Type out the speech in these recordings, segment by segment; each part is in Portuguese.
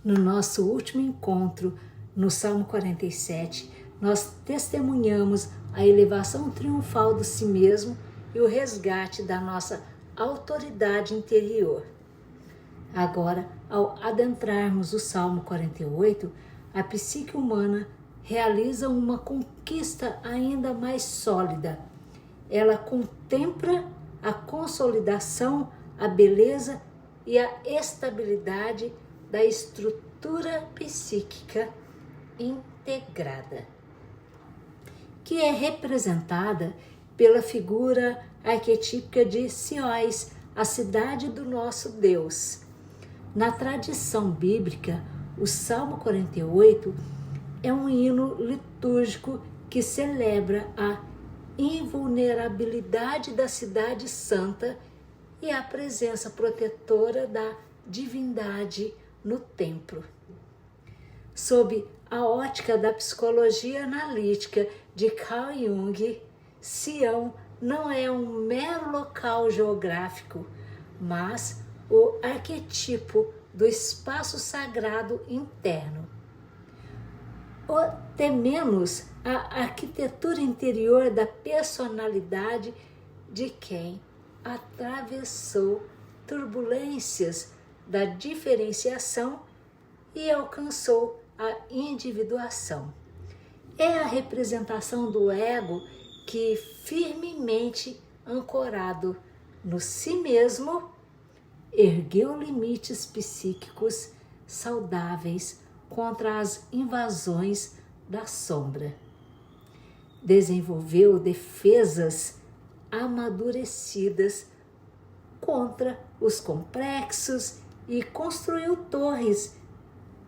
No nosso último encontro, no Salmo 47, nós testemunhamos a elevação triunfal do si mesmo e o resgate da nossa autoridade interior. Agora, ao adentrarmos o Salmo 48, a psique humana realiza uma conquista ainda mais sólida. Ela contempla a consolidação, a beleza e a estabilidade da estrutura psíquica integrada, que é representada pela figura arquetípica de Siões, a cidade do nosso Deus. Na tradição bíblica, o Salmo 48 é um hino litúrgico que celebra a invulnerabilidade da cidade santa e a presença protetora da divindade no templo. Sob a ótica da psicologia analítica de Carl Jung, Sião não é um mero local geográfico, mas o arquetipo do espaço sagrado interno. Tememos a arquitetura interior da personalidade de quem atravessou turbulências da diferenciação e alcançou a individuação. É a representação do ego que, firmemente ancorado no si mesmo, ergueu limites psíquicos saudáveis contra as invasões da sombra. Desenvolveu defesas amadurecidas contra os complexos e construiu torres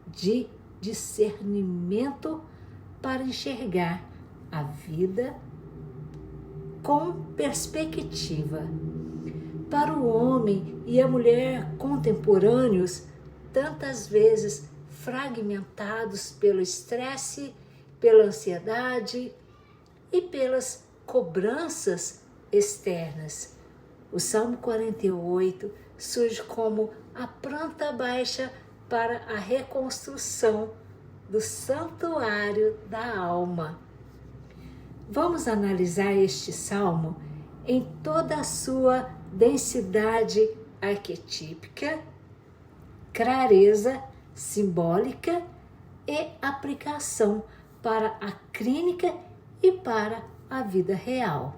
de discernimento para enxergar a vida com perspectiva. Para o homem e a mulher contemporâneos, tantas vezes fragmentados pelo estresse, pela ansiedade e pelas cobranças externas, o Salmo 48 surge como a planta baixa para a reconstrução do santuário da alma. Vamos analisar este salmo em toda a sua densidade arquetípica, clareza simbólica e aplicação para a clínica e para a vida real.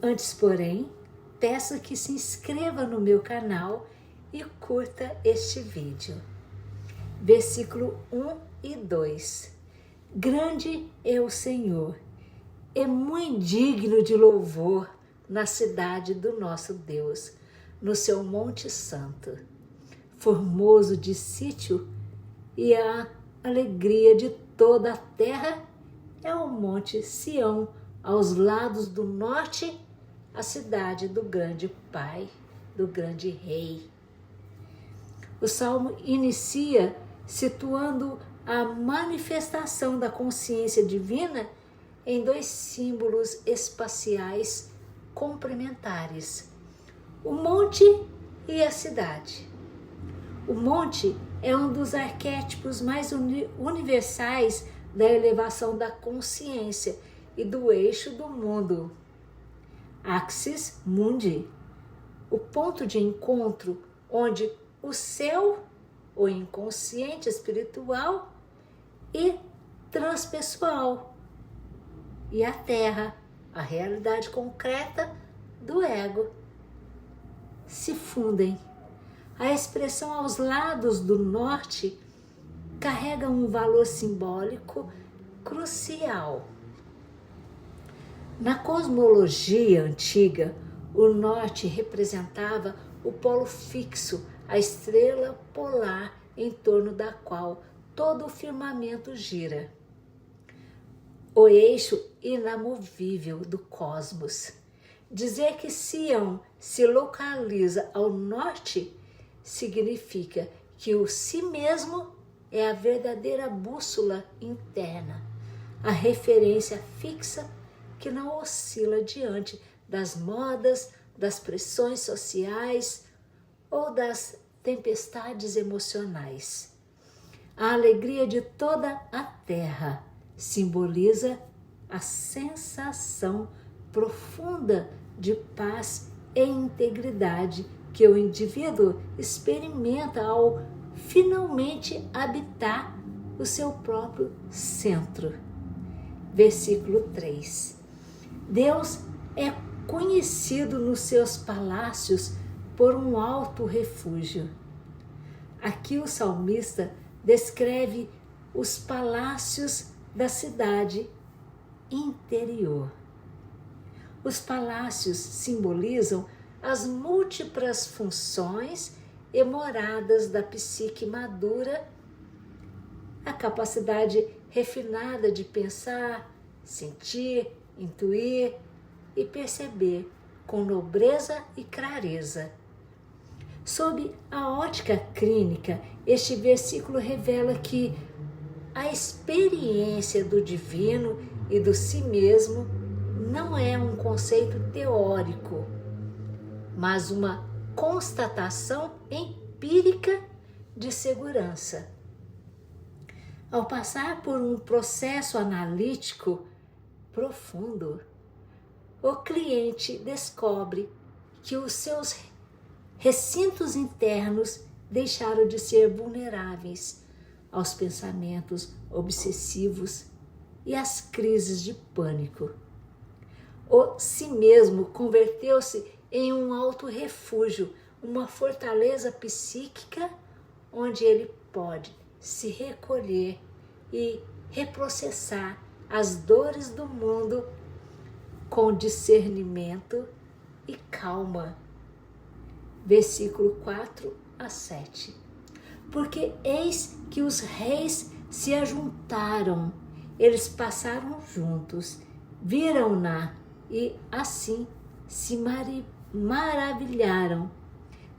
Antes, porém, peço que se inscreva no meu canal e curta este vídeo. Versículo 1 e 2. Grande é o Senhor, é muito digno de louvor na cidade do nosso Deus, no seu Monte Santo. Formoso de sítio e a alegria de toda a terra é o Monte Sião, aos lados do norte, a cidade do grande Pai, do grande Rei. O Salmo inicia situando a manifestação da consciência divina em dois símbolos espaciais complementares: o monte e a cidade. O monte é um dos arquétipos mais universais da elevação da consciência e do eixo do mundo. Axis Mundi, o ponto de encontro onde o seu, o inconsciente espiritual e transpessoal, e a terra, a realidade concreta do ego, se fundem. A expressão aos lados do norte carrega um valor simbólico crucial. Na cosmologia antiga, o norte representava o polo fixo, a estrela polar em torno da qual todo o firmamento gira. O eixo inamovível do cosmos. Dizer que Sião se localiza ao norte significa que o si mesmo é a verdadeira bússola interna, a referência fixa que não oscila diante das modas, das pressões sociais ou das tempestades emocionais. A alegria de toda a terra simboliza a sensação profunda de paz e integridade que o indivíduo experimenta ao finalmente habitar o seu próprio centro. Versículo 3. Deus é conhecido nos seus palácios por um alto refúgio. Aqui o salmista descreve os palácios da cidade interior. Os palácios simbolizam as múltiplas funções e moradas da psique madura, a capacidade refinada de pensar, sentir, intuir e perceber com nobreza e clareza. Sob a ótica clínica, este versículo revela que a experiência do divino e do si mesmo não é um conceito teórico, mas uma constatação empírica de segurança. Ao passar por um processo analítico profundo, o cliente descobre que os seus recintos internos deixaram de ser vulneráveis aos pensamentos obsessivos e às crises de pânico. O si mesmo converteu-se em um alto refúgio, uma fortaleza psíquica onde ele pode se recolher e reprocessar as dores do mundo com discernimento e calma. Versículo 4 a 7. Porque eis que os reis se ajuntaram, eles passaram juntos, viram-na e assim se maravilharam,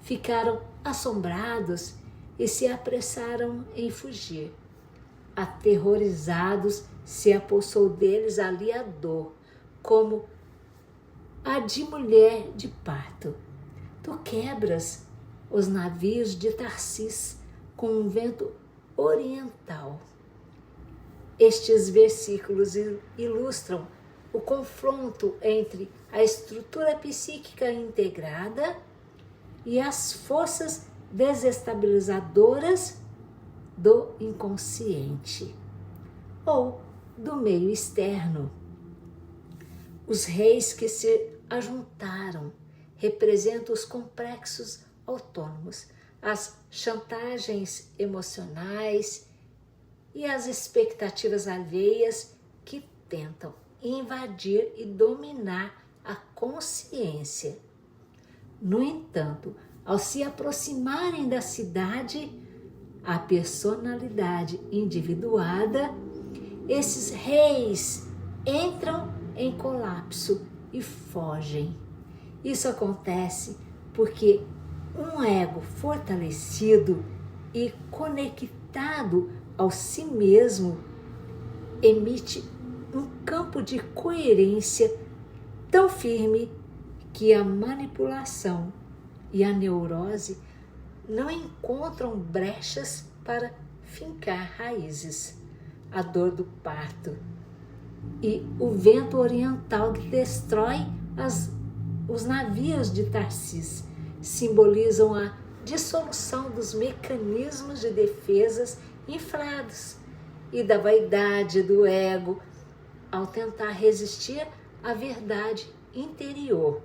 ficaram assombrados e se apressaram em fugir. Aterrorizados, se apossou deles ali a dor, como a de mulher de parto. Tu quebras os navios de Tarsis com um vento oriental. Estes versículos ilustram o confronto entre a estrutura psíquica integrada e as forças desestabilizadoras do inconsciente ou do meio externo. Os reis que se ajuntaram representam os complexos autônomos, as chantagens emocionais e as expectativas alheias que tentam invadir e dominar a consciência. No entanto, ao se aproximarem da cidade, a personalidade individuada, esses reis entram em colapso e fogem. Isso acontece porque um ego fortalecido e conectado ao si mesmo emite um campo de coerência tão firme que a manipulação e a neurose não encontram brechas para fincar raízes. A dor do parto e o vento oriental que destrói os navios de Tarsis simbolizam a dissolução dos mecanismos de defesas inflados e da vaidade do ego ao tentar resistir à verdade interior.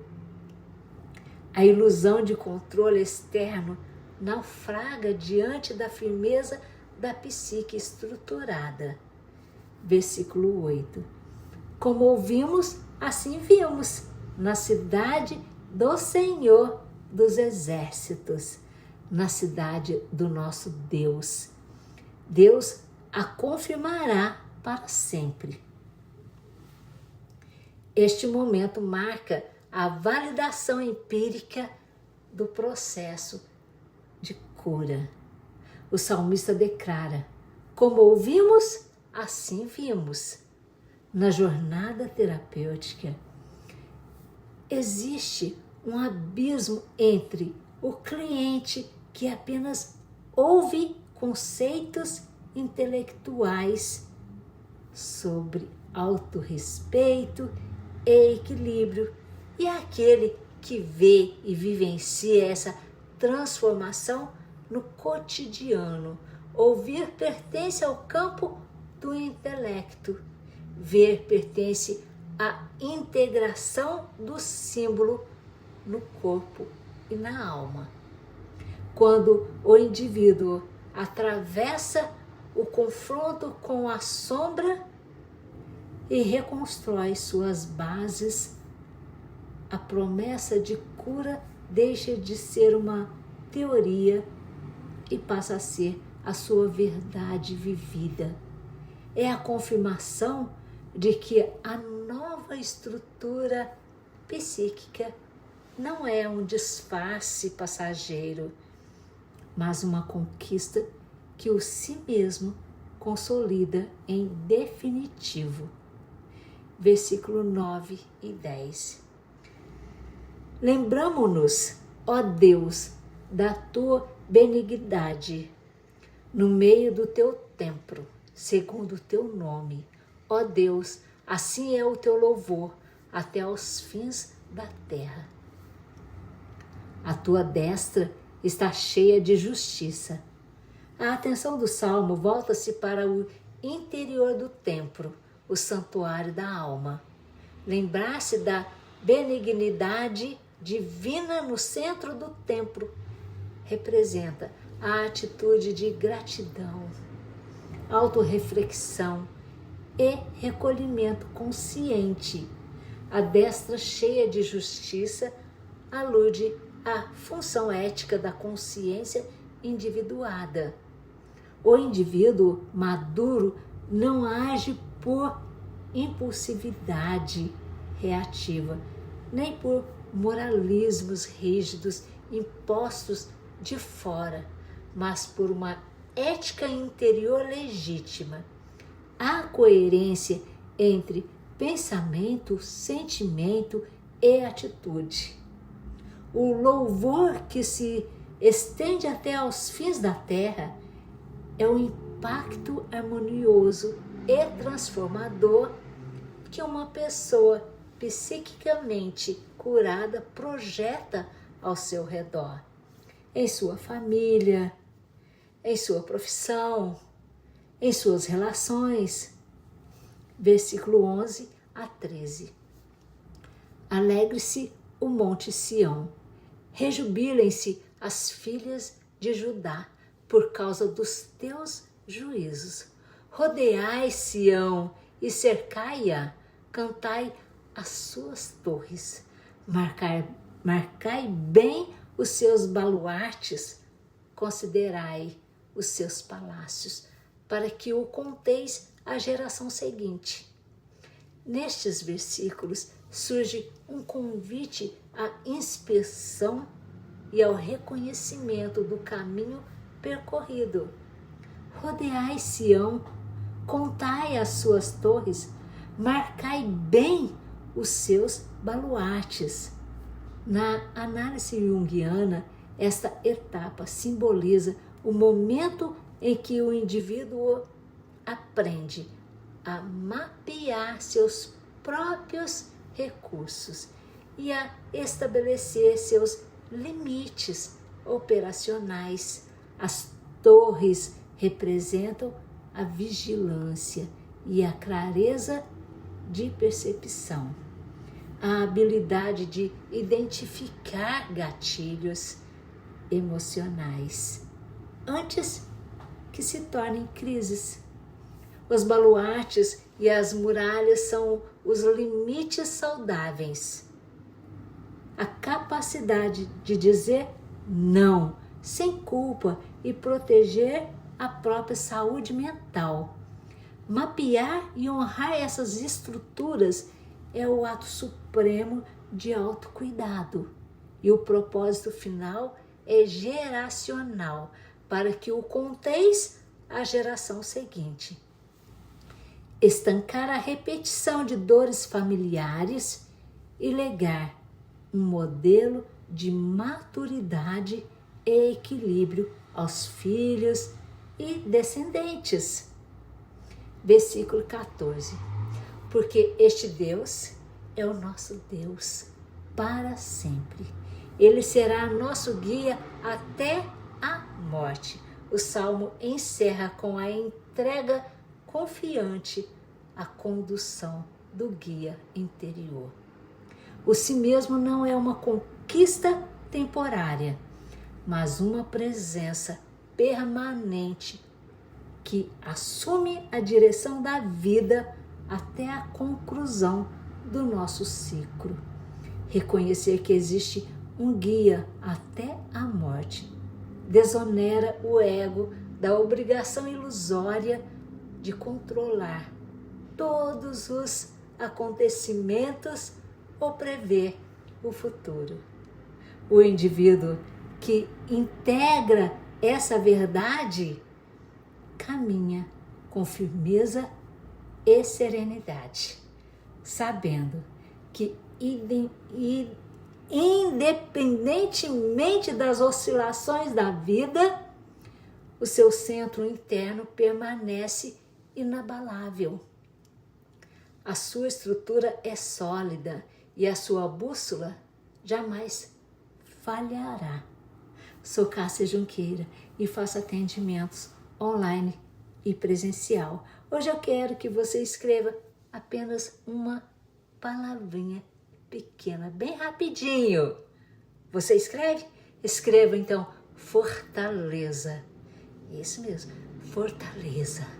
A ilusão de controle externo naufraga diante da firmeza da psique estruturada. Versículo 8. Como ouvimos, assim vimos, na cidade do Senhor dos Exércitos, na cidade do nosso Deus. Deus a confirmará para sempre. Este momento marca a validação empírica do processo de cura. O salmista declara: como ouvimos, assim vimos. Na jornada terapêutica, existe um abismo entre o cliente que apenas ouve conceitos intelectuais sobre autorrespeito e equilíbrio, e aquele que vê e vivencia essa transformação no cotidiano. Ouvir pertence ao campo do intelecto, ver pertence à integração do símbolo no corpo e na alma. Quando o indivíduo atravessa o confronto com a sombra e reconstrói suas bases, a promessa de cura deixa de ser uma teoria e passa a ser a sua verdade vivida. É a confirmação de que a nova estrutura psíquica não é um disfarce passageiro, mas uma conquista que o si mesmo consolida em definitivo. Versículo 9 e 10. Lembramo-nos, ó Deus, da tua benignidade, no meio do teu templo, segundo o teu nome. Ó Deus, assim é o teu louvor até aos fins da terra. A tua destra está cheia de justiça. A atenção do salmo volta-se para o interior do templo, o santuário da alma. Lembrar-se da benignidade divina no centro do templo representa a atitude de gratidão, autorreflexão e recolhimento consciente. A destra cheia de justiça alude à função ética da consciência individuada. O indivíduo maduro não age por impulsividade reativa, nem por moralismos rígidos impostos de fora, mas por uma ética interior legítima. Há coerência entre pensamento, sentimento e atitude. O louvor que se estende até aos fins da terra é o impacto harmonioso e transformador que uma pessoa psiquicamente curada projeta ao seu redor, em sua família, em sua profissão, em suas relações. Versículo 11 a 13. Alegre-se o monte Sião, rejubilem-se as filhas de Judá por causa dos teus juízos. Rodeai Sião e cercai-a, cantai as suas torres, marcai bem os seus baluartes, considerai os seus palácios, para que o conteis à geração seguinte. Nestes versículos surge um convite à inspeção e ao reconhecimento do caminho percorrido. Rodeai Sião, contai as suas torres, marcai bem os seus baluartes. Na análise junguiana, esta etapa simboliza o momento em que o indivíduo aprende a mapear seus próprios recursos e a estabelecer seus limites operacionais. As torres representam a vigilância e a clareza de percepção, a habilidade de identificar gatilhos emocionais antes que se tornem crises. Os baluartes e as muralhas são os limites saudáveis. A capacidade de dizer não, sem culpa, e proteger a própria saúde mental. Mapear e honrar essas estruturas é o ato supremo de autocuidado. E o propósito final é geracional, para que o conteis à geração seguinte. Estancar a repetição de dores familiares e legar um modelo de maturidade e equilíbrio aos filhos e descendentes. Versículo 14. Porque este Deus é o nosso Deus para sempre. Ele será nosso guia até a morte. O Salmo encerra com a entrega confiante, a condução do guia interior. O si mesmo não é uma conquista temporária, mas uma presença permanente que assume a direção da vida até a conclusão do nosso ciclo. Reconhecer que existe um guia até a morte desonera o ego da obrigação ilusória de controlar todos os acontecimentos ou prever o futuro. O indivíduo que integra essa verdade caminha com firmeza e serenidade, sabendo que independentemente das oscilações da vida, o seu centro interno permanece inabalável. A sua estrutura é sólida e a sua bússola jamais falhará. Sou Cássia Junqueira e faço atendimentos online e presencial. Hoje eu quero que você escreva apenas uma palavrinha pequena, bem rapidinho. Você escreve? Escreva então fortaleza. Isso mesmo, fortaleza.